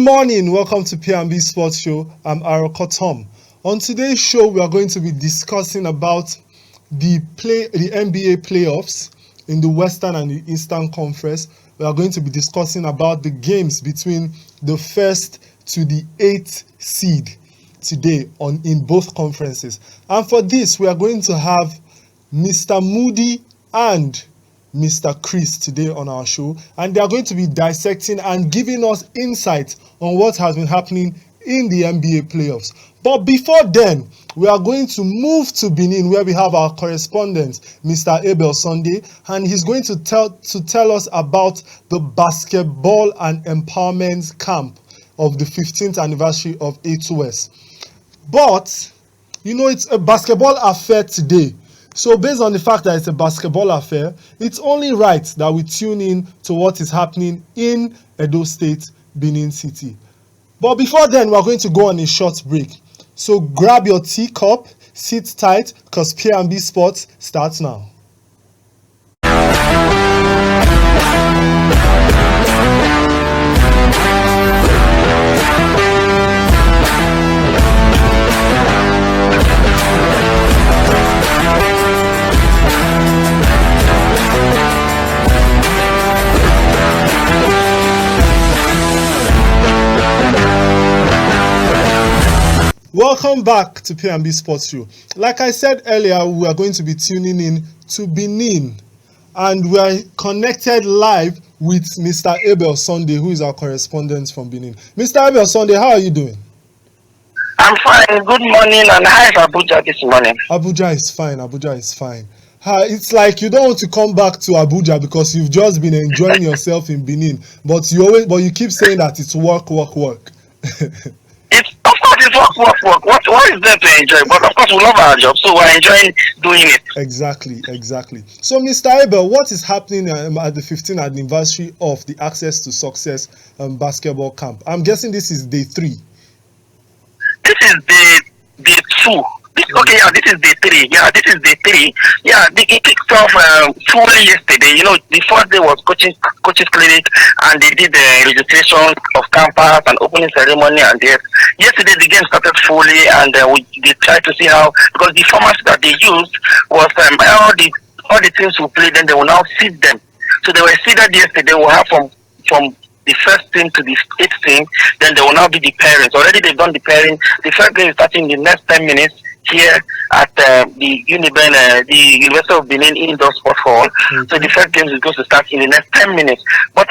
morning, welcome to P&B Sports Show. I'm Aroko Tom. On today's show, we are going to be discussing about the NBA playoffs in the Western and the Eastern Conference. We are going to be discussing about the games between the first to the 8th seed today in both conferences. And for this, we are going to have Mr. Moody and Mr. Chris today on our show, and they are going to be dissecting and giving us insight on what has been happening in the NBA playoffs. But before then, we are going to move to Benin, where we have our correspondent, Mr. Abel Sunday, and he's going to tell us about the basketball and empowerment camp of the 15th anniversary of A2S. But, it's a basketball affair today. So based on the fact that it's a basketball affair, it's only right that we tune in to what is happening in Edo State, Benin City. But before then, we're going to go on a short break. So grab your teacup, sit tight, because P&B Sports starts now. Welcome back to P&B Sports Show. Like I said earlier, we are going to be tuning in to Benin, and we are connected live with Mr. Abel Sunday, who is our correspondent from Benin. Mr. Abel Sunday, how are you doing? I'm fine. Good morning, and how is Abuja this morning? Abuja is fine. Abuja is fine. It's like you don't want to come back to Abuja because you've just been enjoying yourself in Benin, but you keep saying that it's work. It's work. What is there to enjoy? But of course, we love our job, so we're enjoying doing it. Exactly. So, Mr. Abel, what is happening at the 15th anniversary of the Access to Success basketball camp? I'm guessing this is day 3. This is day 2. This is day 3. This is day 3. It kicked off fully yesterday. The first day was coaches clinic, and they did the registration of campus and opening ceremony. And yesterday the game started fully, and they tried to see how, because the format that they used was all the teams who played, then they will now seed them. So they were seeded yesterday. We'll have from the first team to the 8th team, then they will now be the pairings. Already they've done the pairing. The first game is starting in the next 10 minutes. Here at the University of Benin Indoor Sport Hall. Mm-hmm. So the first game is going to start in the next 10 minutes. But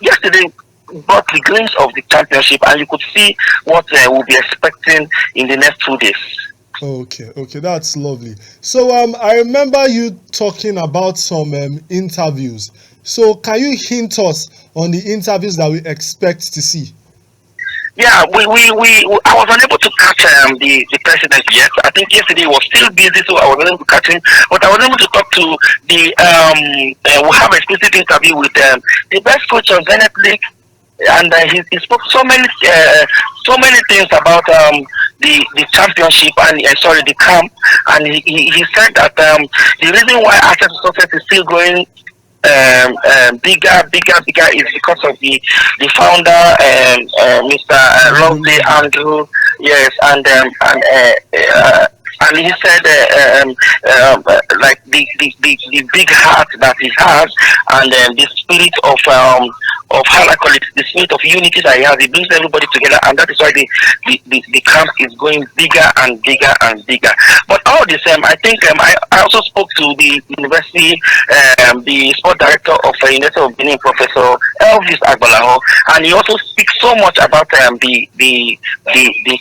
yesterday brought the glimpse of the championship, and you could see what we'll be expecting in the next 2 days. Okay, that's lovely. So I remember you talking about some interviews. So can you hint us on the interviews that we expect to see? I was unable to catch the president yet. I think yesterday he was still busy, so I was unable to catch him. But I was able to talk to we have a exclusive interview with the best coach of Zenith League, and he spoke so many things about the championship and the camp, and he said that the reason why Access to Success is still growing bigger is because of the founder, Mr. Lovely Andrew, yes, and he said like the big heart that he has, and the spirit of how I call it, the spirit of unity that he has. He brings everybody together, and that is why the camp is going bigger and bigger and bigger. But all the same, I think I also spoke to the university, the sport director of the University of Benin, Professor Elvis Agbalaho, and he also speaks so much about the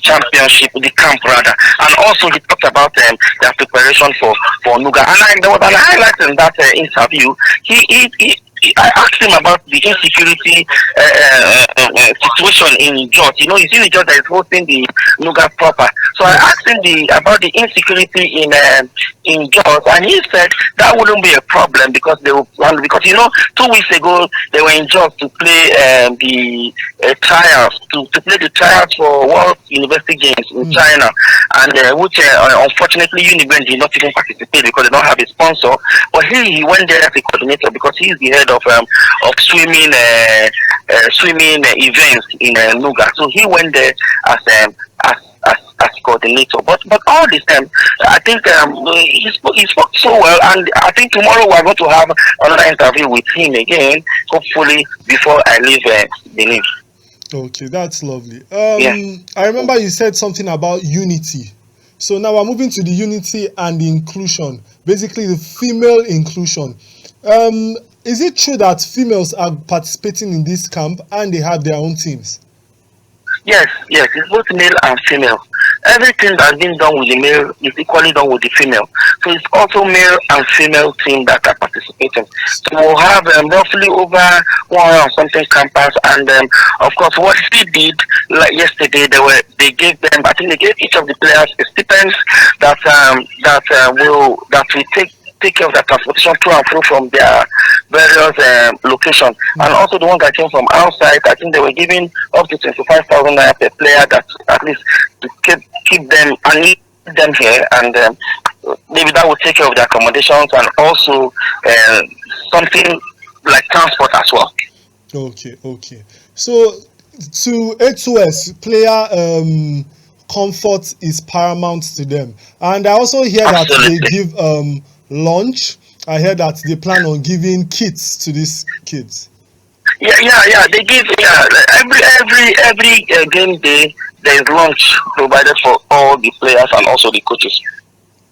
championship, the camp rather, and also he talked about their preparation for Nuga. And there was an highlight in that interview. I asked him about the insecurity situation in Jos. You see the Jos that is hosting the Nuga proper. So I asked him about the insecurity in Jos, and he said that wouldn't be a problem because 2 weeks ago they were in Jos to play the trials for World University Games in China, and which unfortunately Uniben did not even participate because they don't have a sponsor. But he went there as a coordinator because he is the head of swimming swimming events in Nuga. So he went there as coordinator. But all this time, I think he spoke so well, and I think tomorrow we are going to have another interview with him again, hopefully before I leave Benin. Okay, that's lovely. Yeah. I remember you said something about unity. So now we're moving to the unity and the inclusion, basically the female inclusion. Is it true that females are participating in this camp and they have their own teams? Yes, it's both male and female. Everything that's been done with the male is equally done with the female. So it's also male and female team that are participating. So we'll have roughly over 100 and something campers, and of course what we did like yesterday, they gave them, I think they gave each of the players a stipend that will take care of their transportation to and fro from their various locations. And also the ones that came from outside, I think they were giving up to 25,000 naira per player, that at least to keep them and leave them here, and maybe that would take care of their accommodations and also something like transport as well. Okay. So to A2S, player comfort is paramount to them. And I also hear Absolutely. that they give lunch. I heard that they plan on giving kits to these kids. Yeah. They give every game day there is lunch provided for all the players and also the coaches.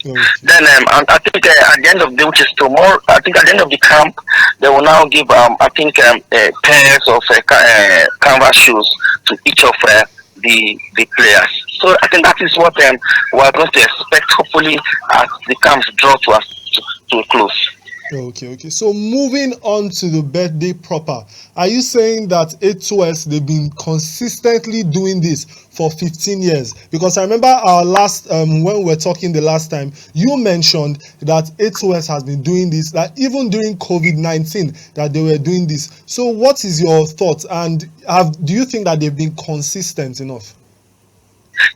Okay. Then I think at the end of the day, which is tomorrow, I think at the end of the camp, they will now give pairs of canvas shoes to each of the players. So I think that is what we are going to expect, hopefully, as the camps draw to a close. Okay. So moving on to the birthday proper, are you saying that A2S, they've been consistently doing this for 15 years? Because I remember our last, when we were talking the last time, you mentioned that A2S has been doing this, that even during COVID-19, that they were doing this. So what is your thought? And do you think that they've been consistent enough?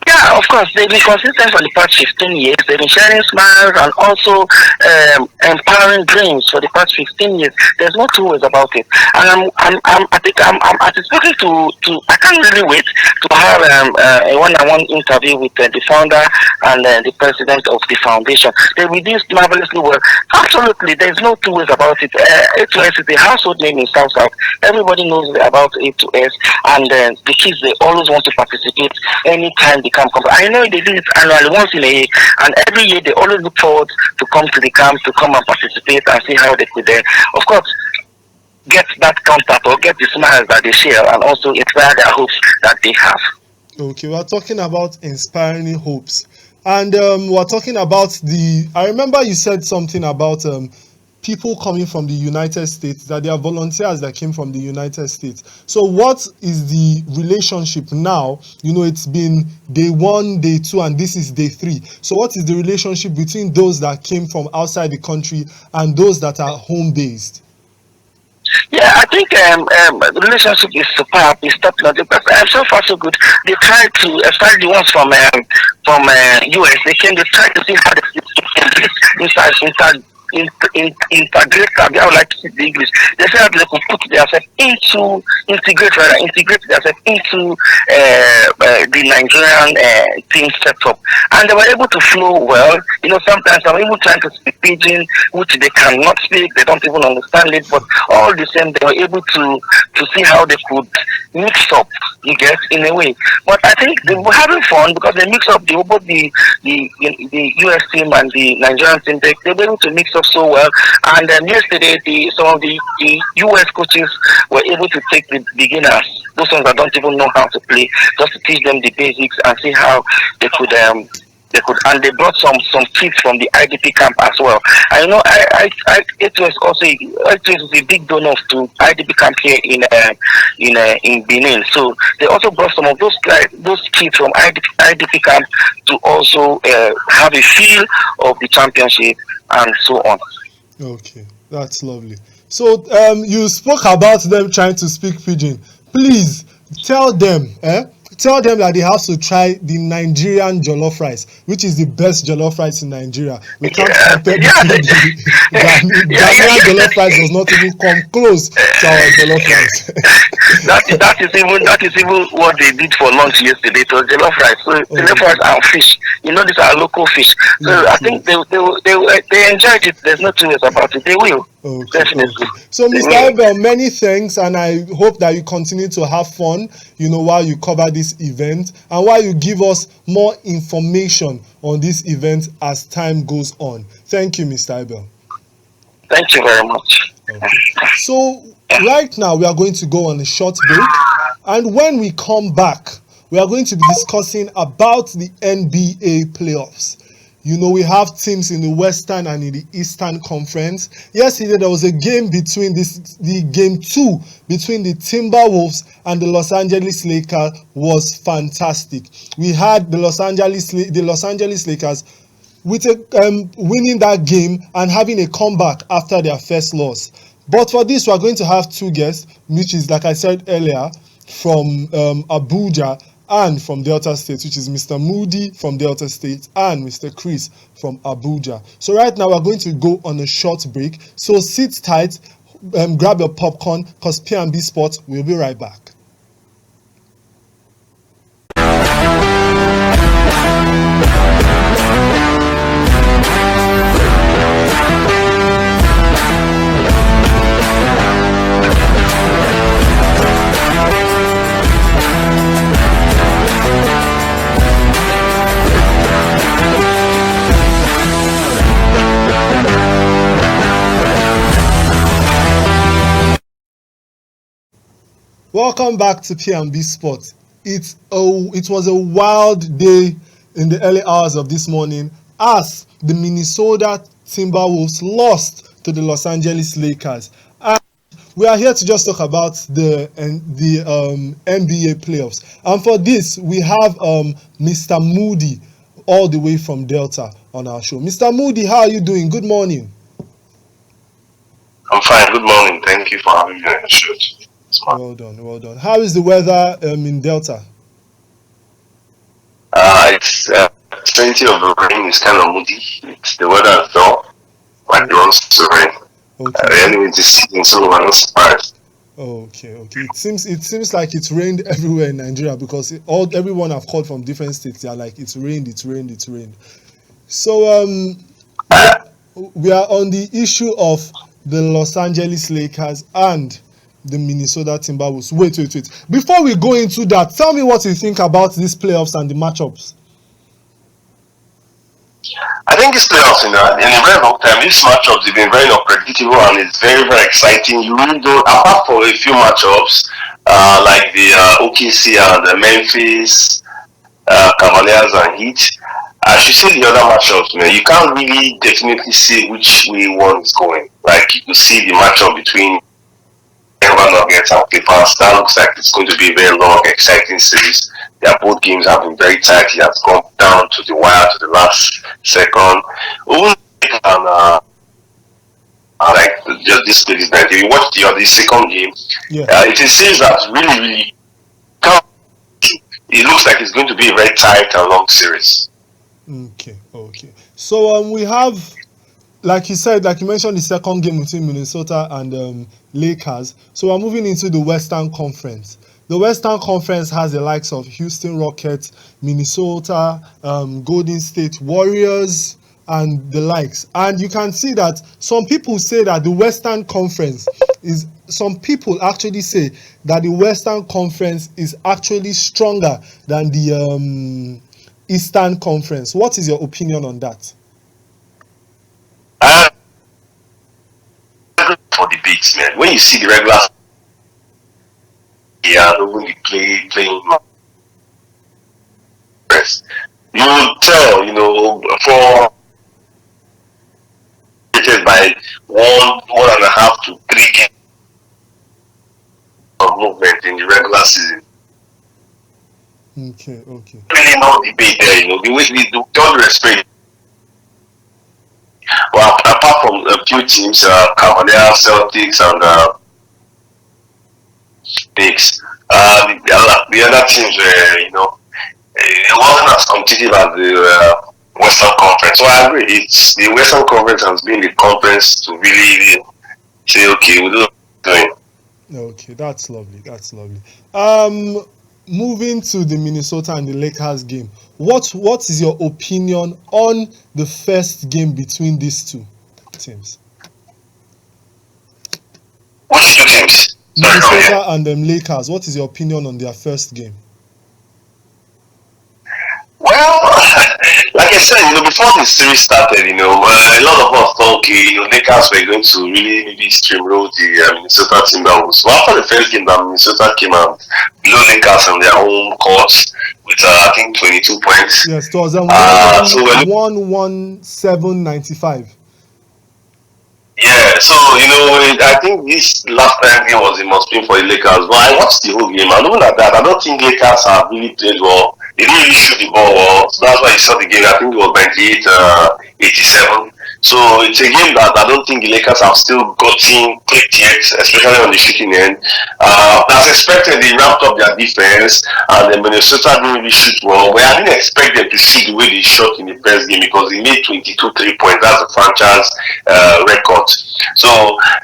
Yeah, of course, they've been consistent for the past 15 years. They've been sharing smiles and also empowering dreams for the past 15 years. There's no two ways about it. And I'm anticipating to I can't really wait to have a one-on-one interview with the founder and the president of the foundation. They will do marvelously well. Absolutely, there's no two ways about it. A2S is a household name in South. Everybody knows about A2S, and the kids, they always want to participate anytime the camp comes. I know they do it annually once in a year, and every year they always look forward to come to the camp, to come and participate and see how they could of course get that contact or get the smiles that they share, and also inspire their hopes that they have. Okay, we're talking about inspiring hopes, and we're talking about I remember you said something about people coming from the United States, that there are volunteers that came from the United States. So what is the relationship now? You know, it's been day 1, day 2, and this is day 3. So what is the relationship between those that came from outside the country and those that are home-based? Yeah, I think the relationship is superb. It's top-notch. So far so good. They tried to, especially the ones from US, they tried to see how they integrate, I would like to speak the English. They said that they could put themselves integrate themselves into the Nigerian team setup, and they were able to flow well. You know, sometimes I'm even trying to speak pidgin, which they cannot speak, they don't even understand it, but all the same, they were able to see how they could mix up, you get, in a way. But I think they were having fun because they mix up both the US team and the Nigerian team. They were able to mix up so well, and yesterday some of the US coaches were able to take the beginners, those ones that don't even know how to play, just to teach them the basics and see how they could and they brought some kids from the IDP camp as well. I know it was also a big donor to IDP camp here in Benin. So they also brought some of those kids from IDP camp to also have a feel of the championship and so on. Okay, that's lovely. So you spoke about them trying to speak pidgin. Please tell them that they have to try the Nigerian jollof rice, which is the best jollof rice in Nigeria. We can't compare the Ghanaian jollof rice does not even come close to our jollof rice. That is even what they did for lunch yesterday. It was jollof rice. So jollof Oh, rice and fish. These are local fish. So I yes, think yes. they enjoyed it. There's no two ways about it. They will Okay, definitely. okay. So, They Mr. will. Abel, many thanks, and I hope that you continue to have fun, while you cover this event and while you give us more information on this event as time goes on. Thank you, Mr. Abel. Thank you very much. Okay. So right now we are going to go on a short break, and when we come back, we are going to be discussing about the NBA playoffs. We have teams in the Western and in the Eastern Conference. Yesterday there was a game the game 2 between the Timberwolves and the Los Angeles Lakers was fantastic. We had the Los Angeles Lakers with winning that game and having a comeback after their first loss. But for this, we are going to have two guests, which is, like I said earlier, from Abuja and from Delta State, which is Mr. Moody from Delta State and Mr. Chris from Abuja. So right now, we're going to go on a short break. So sit tight, grab your popcorn, because P&B Sports will be right back. Welcome back to P&B Sports. It was a wild day in the early hours of this morning as the Minnesota Timberwolves lost to the Los Angeles Lakers. And we are here to just talk about the NBA playoffs. And for this, we have Mr. Moody all the way from Delta on our show. Mr. Moody, how are you doing? Good morning. I'm fine. Good morning. Thank you for having me on the show. Well done, well done. How is the weather in Delta? It's plenty of rain. It's kind of moody. The weather is dull, like it wants to rain. Okay. Anyway, this season, so I'm not surprised. Okay. It seems like it's rained everywhere in Nigeria because everyone I've called from different states, they are like it's rained. So we are on the issue of the Los Angeles Lakers and the Minnesota Timberwolves. Wait. Before we go into that, tell me what you think about these playoffs and the matchups. I think this playoffs, in a very long time, these matchups have been very unpredictable and it's very, very exciting. You really don't, apart from a few matchups, like the OKC and the Memphis Cavaliers and Heat, I should say the other matchups, man, you can't really definitely see which way one is going. Like you can see the matchup between Denver Nuggets and Clippers. That looks like it's going to be a very long, exciting series. Both games have been very tight. It has gone down to the wire to the last second. Even like just this series, if you watch the second game, Yeah. it seems that really it looks like it's going to be a very tight and long series. Okay. So we have, like you mentioned, the second game between Minnesota and Lakers. So we're moving into the Western Conference. The Western Conference has the likes of Houston Rockets, Minnesota, Golden State Warriors, and the likes. And you can see that some people say that the Western Conference is, some people actually say that the Western Conference is actually stronger than the Eastern Conference. What is your opinion on that? For the beats, man. When you see the regular, when you playing, you will tell, for by 1.5 to 3 games of movement in the regular season. Okay. Really no debate there, the way we do, all the respect. Well, apart from a few teams, Cavaliers, Celtics, and Knicks, the other teams were, it wasn't as competitive as the Western Conference. So I agree. It's the Western Conference has been the conference to really say, okay, we do doing. Okay, that's lovely. That's lovely. Moving to the Minnesota and the Lakers game, what is your opinion on the first game between these two teams? Which two teams? Sorry, come again. Minnesota and the Lakers. What is your opinion on their first game? Well, like I said, before the series started, a lot of us thought, okay, Lakers were going to really maybe steamroll the Minnesota Timberwolves. But after the first game, that Minnesota came out below Lakers on their own court with, I think, 22 points. Yes, it was So 117-95. Yeah, so I think this last time game was a must win for the Lakers. But I watched the whole game, and even at that, I don't think Lakers have really played well. They didn't really shoot the ball well, so that's why you saw the game. I think it was 98-87. So it's a game that I don't think the Lakers have still gotten clicked yet, especially on the shooting end. As expected, they ramped up their defense, and then Minnesota didn't really shoot well. But I didn't expect them to shoot the way they shot in the first game because they made 22 3-points. That's the franchise record. So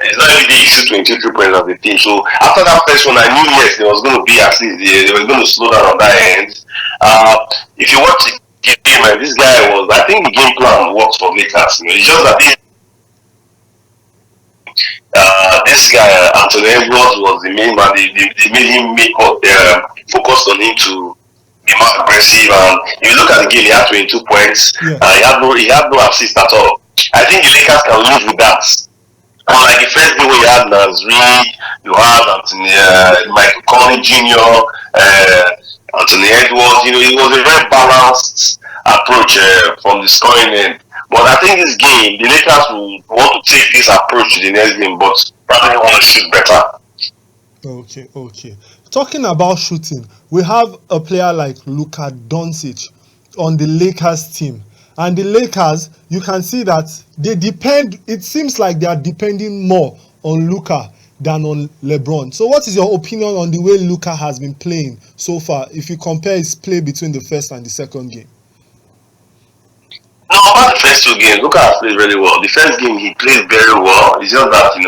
it's not every day you shoot 22 3-points as a team. So after that first one, I knew yes, there was going to be at least they were going to slow down on that end. If you watch the game, this guy was, I think the game plan works for Lakers. It's just that this guy, Anthony Edwards, was the main man. They made him focus on him to be more aggressive. And if you look at the game, he had 22 points. Yeah. He had no assist at all. I think the Lakers can live with that. Like the first game we had Nas Reed, you had Anthony, Michael Conley Jr., Anthony Edwards. It was a very balanced approach from the scoring end. But I think this game, the Lakers will want to take this approach to the next game, but probably want to shoot better. Okay. Talking about shooting, we have a player like Luka Doncic on the Lakers team. And the Lakers, you can see that it seems like they are depending more on Luka than on LeBron. So what is your opinion on the way Luka has been playing so far, if you compare his play between the first and the second game? No, about the first two games, Luka has played really well. The first game, he played very well. It's just that, the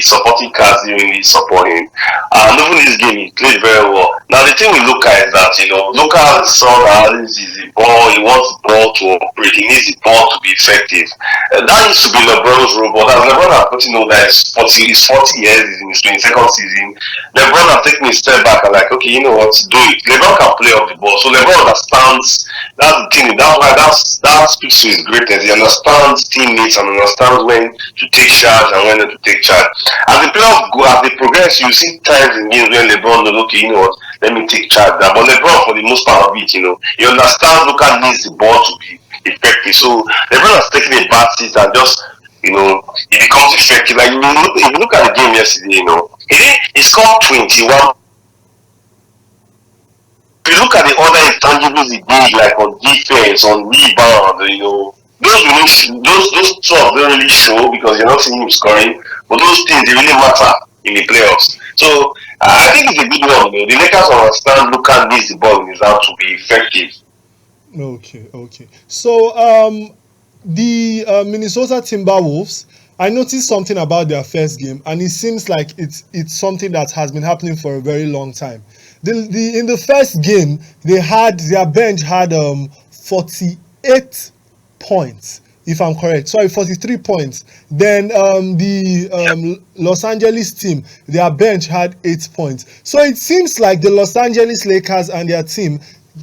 supporting cast didn't really support him. And even this game, he played very well. Now, the thing with Luka is that, Luka saw that this is the ball. He wants the ball to operate. He needs the ball to be effective. That used to be LeBron's role. But as LeBron has put that he's 40 years, he's in his 22nd season, LeBron has taken a step back and like, okay, you know what, do it. LeBron can play off the ball. So LeBron understands. That's the thing. That's why that speaks to his greatness. He understands teammates and understands when to take charge and when not to take charge. As the playoffs go, as they progress, you see times in games when LeBron knows, okay, you know what, let me take charge. But LeBron, for the most part of it, he understands Luka needs the ball to be effective. So LeBron has taken a back seat and just, he becomes effective. Like if you look at the game yesterday, he scored 21. If you look at the other intangibles he did, like on defense, on rebound, those stuff don't really show because you're not seeing him scoring, but those things they really matter in the playoffs. So I think it's a good one. The Lakers understand Luka needs the ball in his hand to be effective. Okay. So the Minnesota Timberwolves, I noticed something about their first game, and it seems like it's something that has been happening for a very long time. In the first game, their bench had 48 points, if I'm correct. Sorry, 43 points. Then the Los Angeles team, their bench had 8 points. So it seems like the Los Angeles Lakers and their team,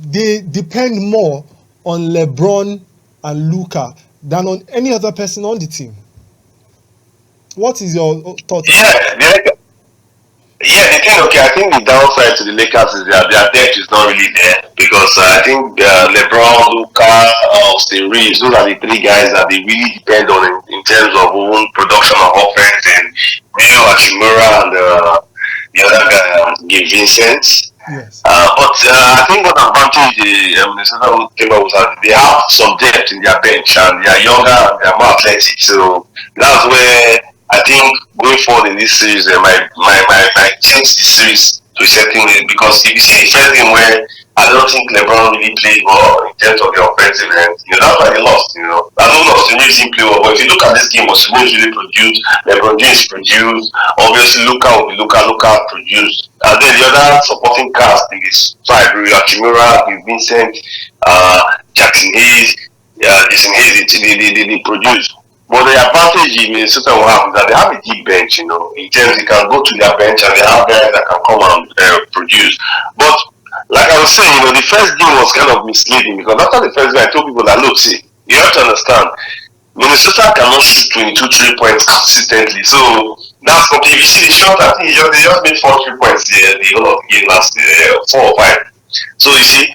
they depend more on LeBron and Luka than on any other person on the team. What is your thought? Yeah, I think the downside to the Lakers is that their depth is not really there because I think LeBron, Luka, Austin Reeves, those are the three guys that they really depend on in terms of own production of offense, and Ryu Hachimura and the other guy, Gabe Vincent. Yes. But I think what advantage the Minnesota Timberwolves have, they have some depth in their bench and they are younger and they are more athletic. So that's where I think going forward in this series, might change the series to a certain way, because if you see the first game where I don't think LeBron really played well in terms of the offensive end, that's why they lost. I don't know, we've seen play well. But if you look at this game, was really produced. LeBron James produced. Obviously, Luka produced. And then the other supporting cast in this side, Kimura, Vincent, Jackson Hayes, Jason Hayes, they produce. But the advantage in Minnesota will have is that they have a deep bench, in terms they can go to their bench and they have guys that can come and produce. But like I was saying, the first game was kind of misleading because after the first game, I told people that, look, see, you have to understand, Minnesota cannot shoot 22 3 points consistently. So that's something. If you see the shot, I think they just made 4 3 points the whole of the game last 4 or 5. So you see,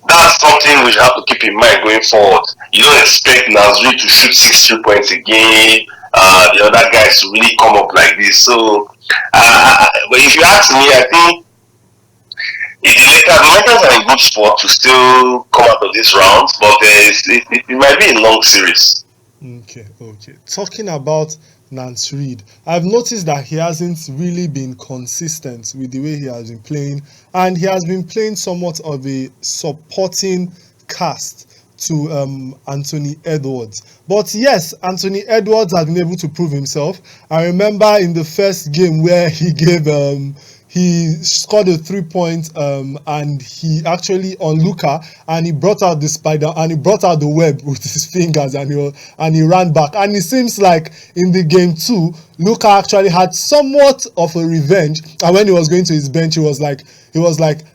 that's something we have to keep in mind going forward. You don't expect Nasri to shoot 6 3 points a game, the other guys to really come up like this. So, but if you ask me, I think if the Lakers are in good spot to still come out of this round, but it might be a long series. Okay. Talking about Nance Reid, I've noticed that he hasn't really been consistent with the way he has been playing, and he has been playing somewhat of a supporting cast to Anthony Edwards. But yes, Anthony Edwards has been able to prove himself. I remember in the first game where he gave he scored a 3-point and he actually on Luka, and he brought out the spider and he brought out the web with his fingers, and he ran back. And it seems like in the game 2, Luka actually had somewhat of a revenge, and when he was going to his bench, he was like,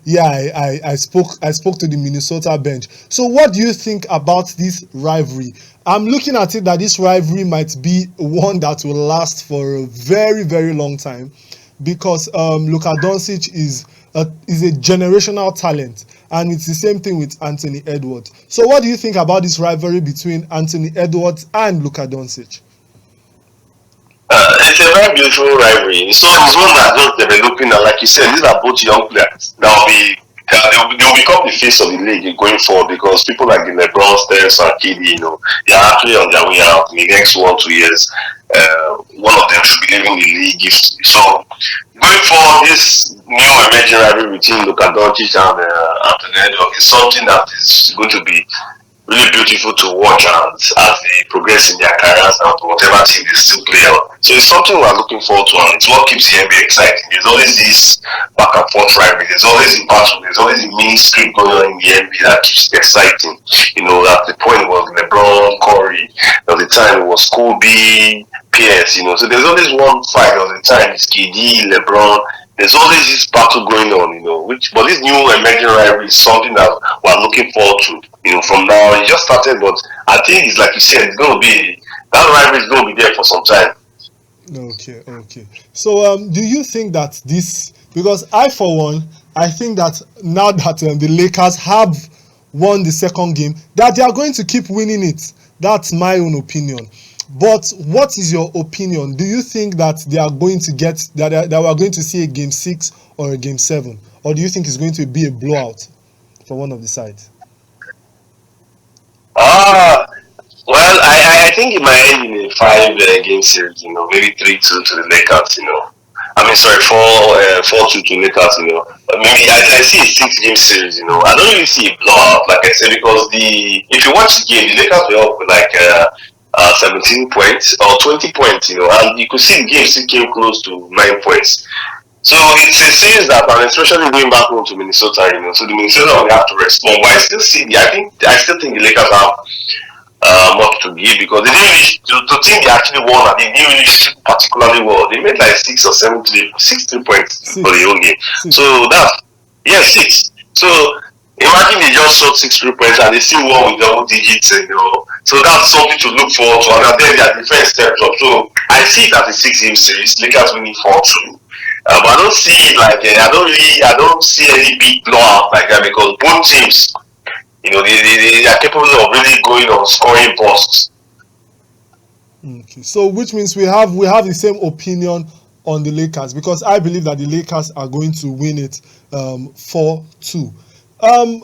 yeah, I spoke to the Minnesota bench. So what do you think about this rivalry? I'm looking at it that this rivalry might be one that will last for a very, very long time, because Luka Doncic is a generational talent, and it's the same thing with Anthony Edwards. So what do you think about this rivalry between Anthony Edwards and Luka Doncic? It's a very beautiful rivalry. So it's one that's just developing, and like you said, these are both young players that they'll become the face of the league going forward, because people like the LeBron, Steph, and KD, they are actually on their way out in the next 1-2 years. One of them should be leaving the league. So going forward, this new emerging rivalry between Luka Doncic and Anthony Edwards is something that is going to be really beautiful to watch as they progress in their careers and whatever team they still play out. So it's something we're looking forward to, and it's what keeps the NBA exciting. There's always this back and forth rivalry. There's always a battle. There's always a mini script going on in the NBA that keeps it exciting. At the point it was LeBron, Curry. There was a time it was Kobe, Pierce. So there's always one fight. There was a time it's KD, LeBron. There's always this battle going on, but this new emerging rivalry is something that we're looking forward to. From now, it just started, but I think it's like you said, it's going to be, that rivalry is going to be there for some time. Okay. So, do you think that this, because I think that now that the Lakers have won the second game, that they are going to keep winning it. That's my own opinion. But what is your opinion? Do you think that they are going to that we are going to see a game 6 or a game 7? Or do you think it's going to be a blowout for one of the sides? Well, I think it might end in a 5-game series, maybe 3-2 to the Lakers, 4-2 to Lakers, Maybe I see a 6-game series, I don't really see a blowout, like I said, because if you watch the game, the Lakers were up with like 17 points or 20 points, and you could see the game still came close to 9 points. So it's a series that, and especially going back home to Minnesota, so the Minnesota will have to respond. But I still think the Lakers have much to give, because they didn't really, to think they actually won, and they didn't really shoot particularly well. They made like 6 or 7 3 points for the whole game. So that's 6. So imagine they just shot 6 3 points and they still won with double digits, So that's something to look forward to. And then their defense stepped up. So I see it as a 6-game series. Lakers winning 4-2. But I don't see it like I don't see any big blowout like that, because both teams, they are capable of really going on scoring bursts. Okay, so which means we have the same opinion on the Lakers, because I believe that the Lakers are going to win it 4-2.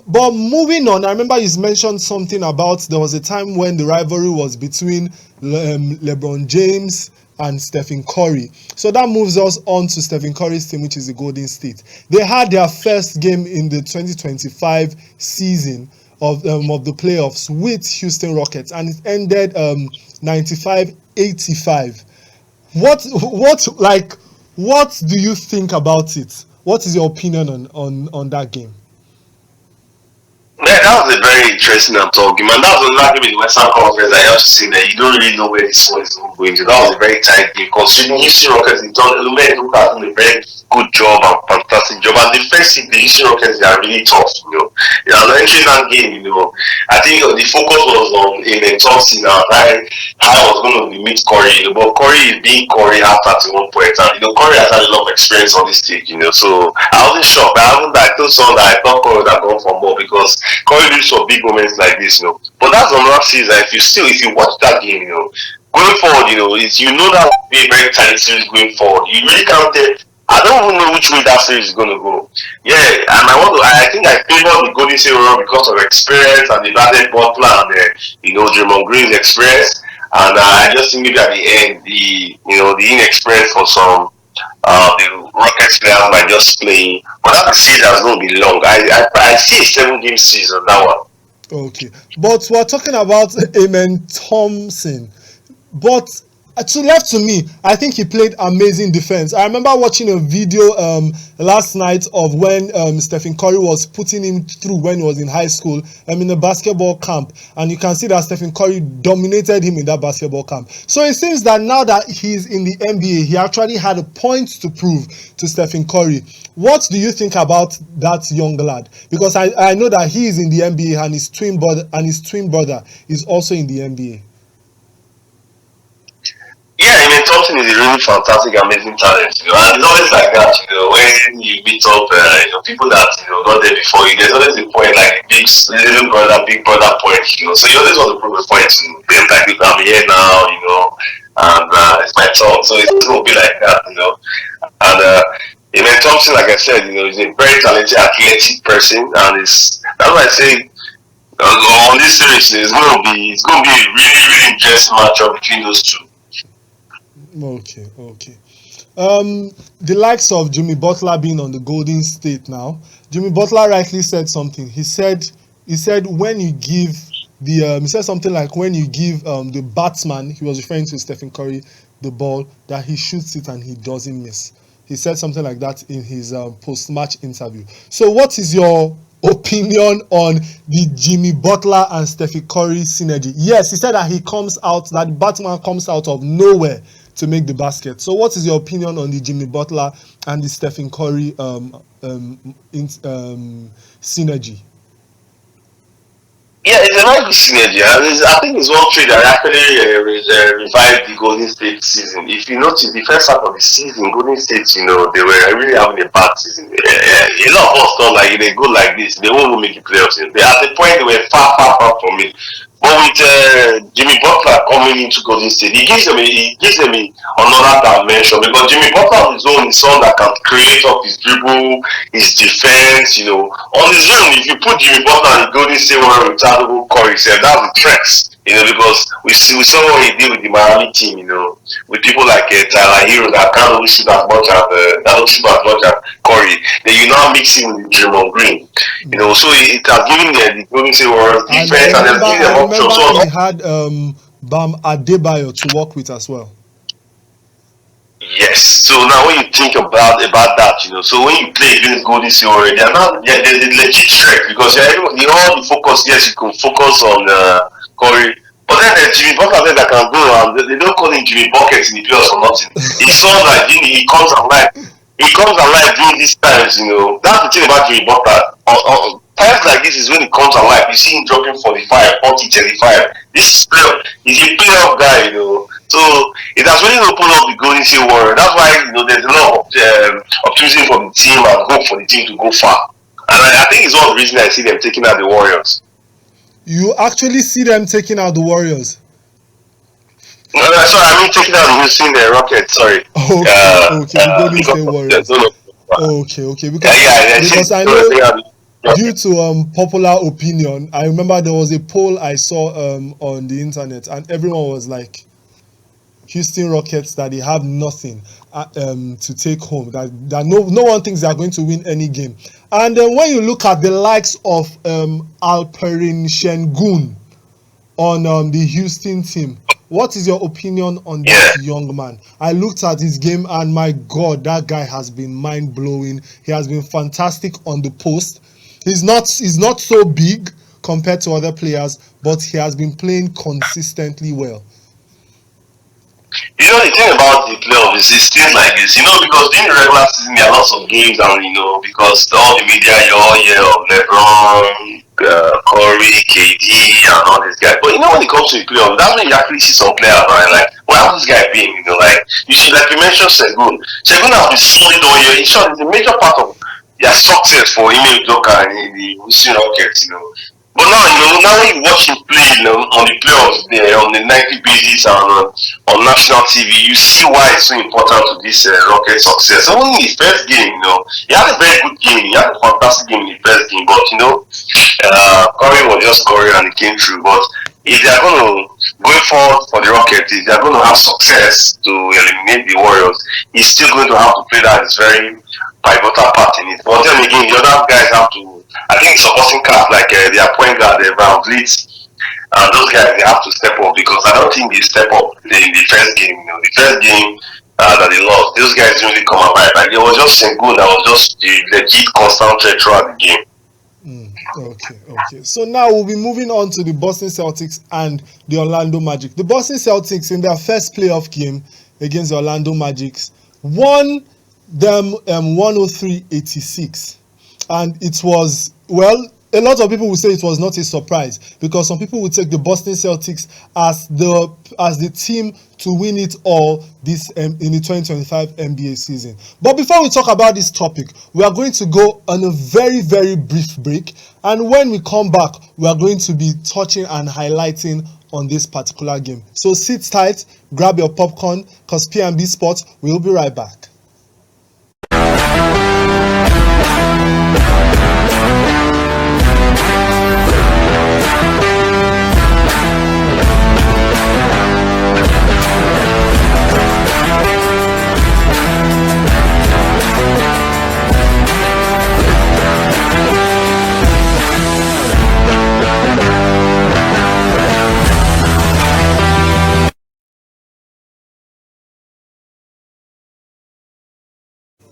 But moving on, I remember you mentioned something about there was a time when the rivalry was between LeBron James and Stephen Curry. So that moves us on to Stephen Curry's team, which is the Golden State. They had their first game in the 2025 season of the playoffs with Houston Rockets, and it ended 95-85. What do you think about it? What is your opinion on that game? Yeah, that was a very interesting and tough game, and that was another game in the Western Conference. I have to say that you don't really know where this one is going to. That was a very tight game, considering Houston Rockets have done a very good job and fantastic job. And defensively, the Houston Rockets, they are really tough. They are entering that game. I think the focus was on Amen Thompson and how I was going to meet Corey. But Corey is being Corey at 31 points, and Corey has had a lot of experience on this stage. So I wasn't shocked. I told someone that I thought Corey would have gone for more because Corey lives for big moments like this. But that's another season. If you watch that game, going forward, that will be a very tight series going forward. You really can't tell. I don't even know which way that series is going to go. Yeah, and I think I favor the Golden State Warriors because of experience and the added Butler and Draymond Green's experience. And I just think maybe at the end, the inexperience for some the Rockets players by just playing. But that season is going to be long. I see a 7-game season, that one. Okay. But we're talking about Amen Thompson. But to me, I think he played amazing defense. I remember watching a video last night of when Stephen Curry was putting him through when he was in high school in a basketball camp, and you can see that Stephen Curry dominated him in that basketball camp. So it seems that now that he's in the NBA, he actually had a point to prove to Stephen Curry. What do you think about that young lad? Because I know that he is in the NBA and his twin brother is also in the NBA. Yeah, Amen Thompson is a really fantastic, amazing talent, and it's always like that, when you meet up, people that, got there before you, there's always a point, like big little brother, big brother point, so you always want to prove a point to them, like, I'm here now, and it's my turn, so it's going to be like that, and Amen Thompson, like I said, is a very talented, athletic person, and that's why I say, on this series, it's going to be a really, really interesting matchup between those two. Okay. The likes of Jimmy Butler being on the Golden State now. Jimmy Butler rightly said something. He said when you give he said something like when you give the batsman, he was referring to Stephen Curry, the ball, that he shoots it and he doesn't miss. He said something like that in his post-match interview. So what is your opinion on the Jimmy Butler and Stephen Curry synergy? Yes, he said that that the batsman comes out of nowhere to make the basket. So what is your opinion on the Jimmy Butler and the Stephen Curry synergy? Yeah, it's a very good synergy. I think it's one trade that actually revived the Golden State season. If you notice, the first half of the season, Golden State, they were really having a bad season. A lot of us thought like if they go like this, they won't make the playoffs. At the point, they were far, far, far from it. But with Jimmy Butler coming into Golden State, he gives them another dimension, because Jimmy Butler on his own is someone that can create up his dribble, his defense. On his own, if you put Jimmy Butler in Golden State without Curry, that's a threat. Because we saw what he did with the Miami team. With people like Tyler Hero that can't really shoot as much as Curry. Then you now mix him with Draymond Green. So it has given the Golden State Warriors defense and has given them options. So he had Bam Adebayo to work with as well. Yes. So now when you think about that, so when you play against Golden State Warriors, they're a legit threat, because all the focus, yes, you can focus on Curry. But then there's Jimmy Butler that can go, and they don't call him Jimmy Buckets in the playoffs or nothing. It's not like he comes alive. He comes alive during these times, That's the thing about Jimmy Butler. Times like this is when he comes alive. You see him dropping 45, 40, 35. This is playoff. He's a playoff guy, So it has really opened up the Golden State Warriors. That's why there's a lot of optimism for the team and hope for the team to go far. And I think it's one of the reasons I see them taking out the Warriors. You actually see them taking out the Warriors? No, sorry, I mean taking out the Houston Rockets. Sorry. Okay, the Golden State Warriors. Okay, because I know, due to popular opinion, I remember there was a poll I saw on the internet, and everyone was like, Houston Rockets that they have nothing to take home. That no one thinks they are going to win any game. And then when you look at the likes of Alperen Şengün on the Houston team, what is your opinion on that young man? I looked at his game and my God, that guy has been mind-blowing. He has been fantastic on the post. He's not so big compared to other players, but he has been playing consistently well. The thing about the playoffs is things like this, because during the regular season there are lots of games, and because all the media you all hear of LeBron, Curry, KD, and all these guys. But when it comes to the playoffs, that's when you actually see some players, right? Like, well, this guy being, like you see, like you mentioned, Şengün. Şengün has been solid all year. In short, it's a major part of their success for Ime Udoka and the Houston Rockets, But now when you watch him play on the playoffs, on the nightly basis and on national TV, you see why it's so important to this Rocket success. Even in his first game, he had a very good game. He had a fantastic game in the first game, but Curry was just Curry and he came through. But if they are going to go forward for the Rockets, if they are going to have success to eliminate the Warriors, he's still going to have to play that very pivotal part in it. But then again, the other guys have to. I think supporting cast like their point guard, Van Vliet, and those guys, they have to step up, because I don't think they step up in the first game. The first game that they lost, those guys didn't really come alive. Like, it was just Şengün that was just the legit constant threat throughout the game. Okay. So now we'll be moving on to the Boston Celtics and the Orlando Magic. The Boston Celtics, in their first playoff game against the Orlando Magic, won them 103-86. And it was, a lot of people will say it was not a surprise, because some people will take the Boston Celtics as the team to win it all this in the 2025 NBA season. But before we talk about this topic, we are going to go on a very, very brief break. And when we come back, we are going to be touching and highlighting on this particular game. So sit tight, grab your popcorn, because P&B Sports will be right back.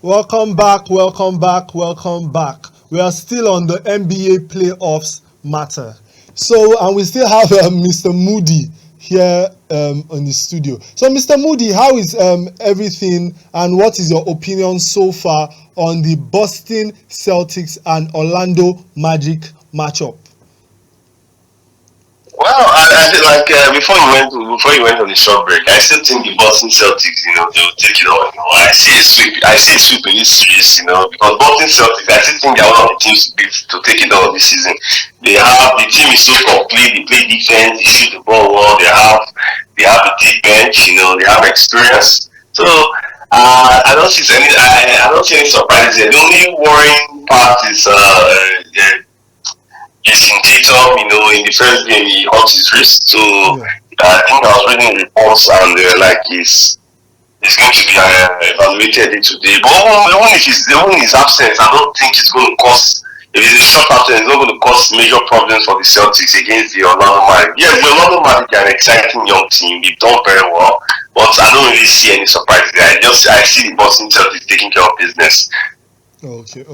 Welcome back. We are still on the NBA playoffs matter. So, and we still have Mr. Moody here in the studio. So, Mr. Moody, how is everything, and what is your opinion so far on the Boston Celtics and Orlando Magic matchup? Well, I feel like before you went on the short break, I still think the Boston Celtics, they will take it all. I see a sweep in this series, because Boston Celtics, I still think they're one of the teams to take it all this season. The team is so complete. They play defense, they shoot the ball well. They have a deep bench, they have experience. So I don't see any surprises here. The only worrying part is in Tatum, in the first game he hurt his wrist, so I think I was reading reports and they were like he's going to be evaluated today. But even if he's in his absence, I don't think it's going to cause. If it's a short absence, it's not going to cause major problems for the Celtics against the Orlando Magic. Yes, the Orlando Magic are an exciting young team. They've done very well, but I don't really see any surprises there. I see the Boston Celtics taking care of business. Okay.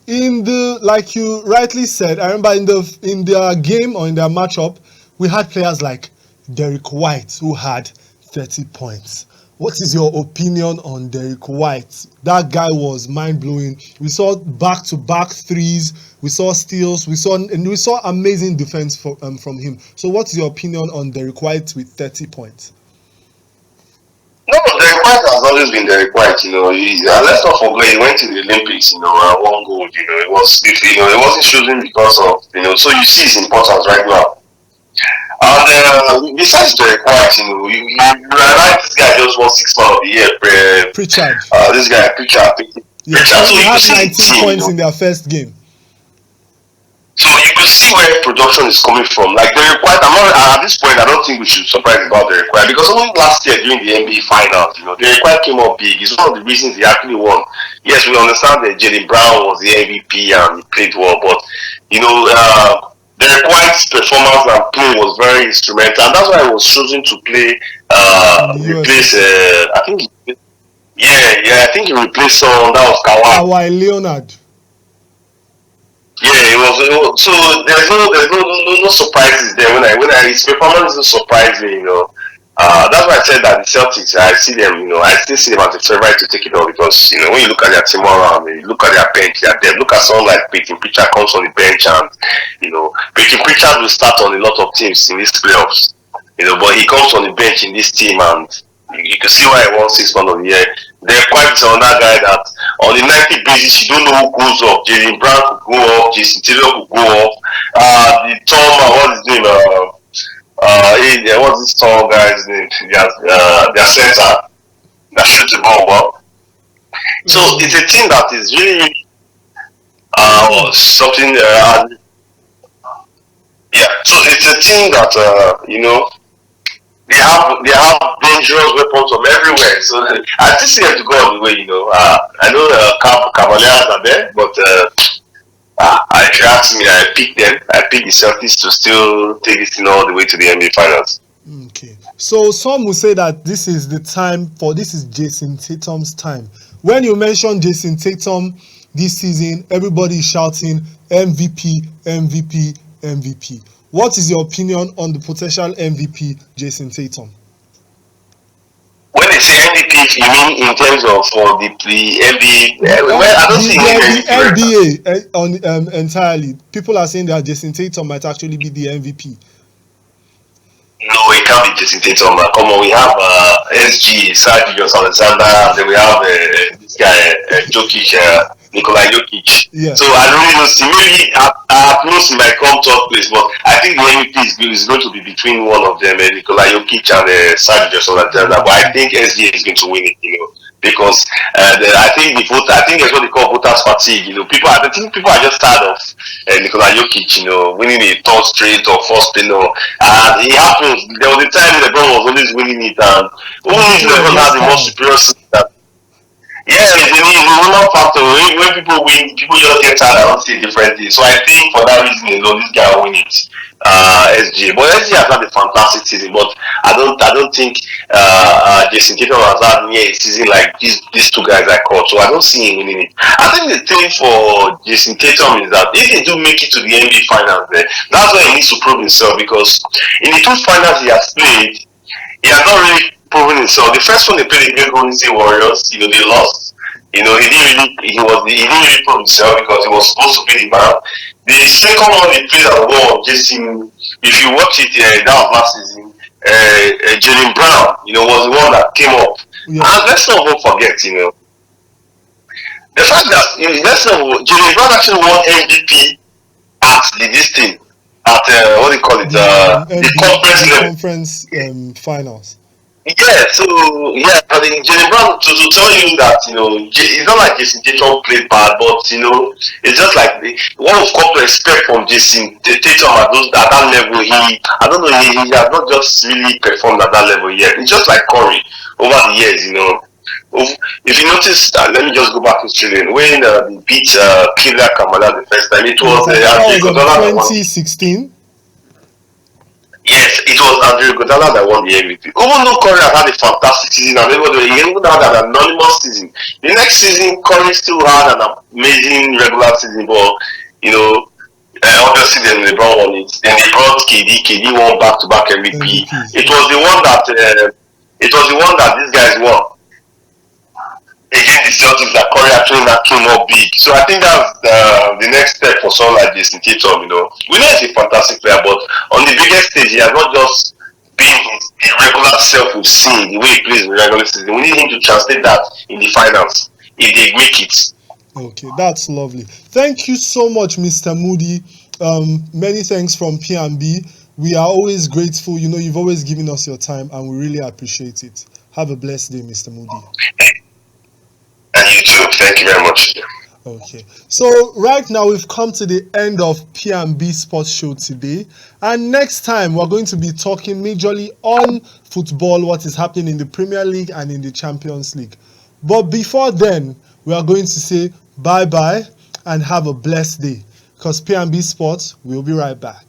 In the, like you rightly said, I remember in their game or in their matchup, we had players like Derek White who had 30 points. What is your opinion on Derek White? That guy was mind-blowing. We saw back-to-back threes. We saw steals. We saw amazing defense from him. So what's your opinion on Derek White with 30 points? No, Derek White has always been Derek White, let's not forget he went to the Olympics, and won gold, it wasn't chosen because of, so you see his importance right now. And besides Derek White, you realize this guy just won 6 Man of the Year. Pritchard. This guy, Pritchard. Yeah, so he had 19 points in their first game. So you could see where production is coming from. Like they required, at this point, I don't think we should be surprised about the required because only last year during the NBA finals, the required came up big. It's one of the reasons he actually won. Yes, we understand that Jalen Brown was the MVP and he played well, but the required performance and play was very instrumental, and that's why he was chosen to play. In the Replace, US. I think, I think he replaced someone that was Kawhi. Kawhi Leonard. Yeah, so there's no surprises there. When I his performance is surprising, that's why I said that the Celtics, I see them, I still see them as a favorite to take it all because when you look at their team around, you look at their bench, look at someone like Peyton Pritchard comes on the bench, and Peyton Pritchard will start on a lot of teams in these playoffs, but he comes on the bench in this team, and you can see why he won 6 months of the year. They're quite another guy that on the 90 basis you don't know who goes up. Jalen Brown could go up, Jason Taylor could go up. The Tom, what's his name? What's this tall guy's name? Their center that shoots the ball well. So it's a team that is really something. So it's a team that they have dangerous weapons from everywhere. So I just see them to go all the way. I know Cavaliers are there, but if you ask me, I pick them. I pick the Celtics to still take this thing all the way to the NBA Finals. Okay. So some will say that this is Jason Tatum's time. When you mention Jason Tatum this season, everybody is shouting MVP, MVP, MVP. What is your opinion on the potential MVP, Jason Tatum? When they say MVP, you mean in terms of for the NBA? I don't see the NBA entirely. People are saying that Jason Tatum might actually be the MVP. No, it can't be Jason Tatum. Come on, we have SG, Sergio Alexander, then we have this guy, Jokic, Nikola Jokic. Yeah. So I don't really see. Maybe I close in my come top place, but I think the MVP is going to be between one of them, Nikola Jokic and Sergio Alexander. But I think SG is going to win it, because I think that's what they call voters fatigue. I think people are just tired of Nikola Jokic, winning a third straight or fourth, and it happens. There was a time LeBron was always winning it, and always LeBron had the most superior system. Yeah, it's a human factor. When people win, people just get tired and don't see a different thing. So I think for that reason alone, this guy will win it. SG, but SG has had a fantastic season. But I don't think Jason Tatum has had near a season like these two guys I called. So I don't see him winning it. I think the thing for Jason Tatum is that if they do make it to the NBA Finals, that's where he needs to prove himself, because in the two finals he has played, he has not really proven himself. The first one they played against Golden State Warriors, they lost. He didn't really prove himself because he was supposed to be the man. The second one they played at war, Jason, if you watch it, that was last season. Jalen Brown, was the one that came up. Yeah. And let's not forget, the fact that Jalen Brown actually won MVP at this thing, at what do you call it, the conference finals. Yeah, so I think Jalen Brown to tell you that it's not like Jason Tatum played bad, but it's just like what we've come to expect from Jason Tatum at that level. He has not just really performed at that level yet. It's just like Curry over the years. If you notice, let me just go back to Australia. When they beat Cleveland Kamala the first time, it was 2016. Yes, it was Andre Iguodala that won the MVP. Even though Curry had a fantastic season, and he even had an anonymous season. The next season, Curry still had an amazing regular season, but obviously then LeBron won it. Then they brought KD. KD won back-to-back MVP. It was the one that these guys won against the Celtics, that Curry actually came up big. So I think that's the next step for someone like Jason Tatum. We know he's a fantastic player, but on the biggest stage, he has not just been the regular self we've seen, the way he plays in the regular season. We need him to translate that in the finals if they make it. Okay, that's lovely. Thank you so much, Mr. Moody. Many thanks from P&B. We are always grateful. You've always given us your time, and we really appreciate it. Have a blessed day, Mr. Moody. And you too. Thank you very much. Okay, so right now we've come to the end of P&B Sports Show today, and next time we're going to be talking majorly on football, what is happening in the Premier League and in the Champions League. But before then, we are going to say bye-bye and have a blessed day, because P&B Sports will be right back.